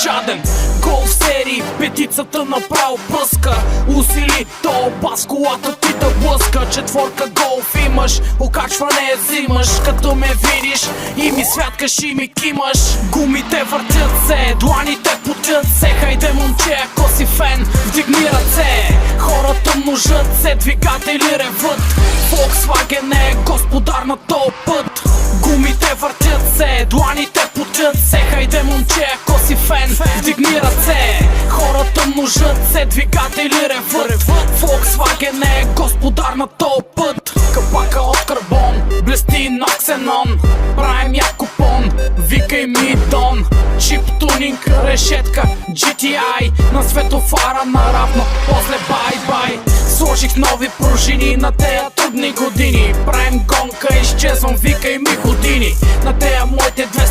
жаден. Гол в серии, петицата направо пръска. Усили то бас, колата ти да блъска. Четворка голф имаш, окачване взимаш. Като ме видиш и ми святкаш и ми кимаш. Гумите въртят се, дланите потят се. Хайде момче, ако си фен, вдигни ръце. Хората множат се, двигатели реват. Volkswagen е господар на този път. Гумите въртят се, дланите потят се. Хайде момче, ако си фен, вдигни ръце. Хората множат се, двигатели реват. Volkswagen е господар на този път. Капака от карбон, блести на ксенон. Правим як купон, викай ми Дон. Чип тунинг, решетка, GTI. На светофара наравно, после бай-бай. Сложих нови пружини на тея трудни години. Правим гонка, изчезвам, викай ми години. На тея моите 200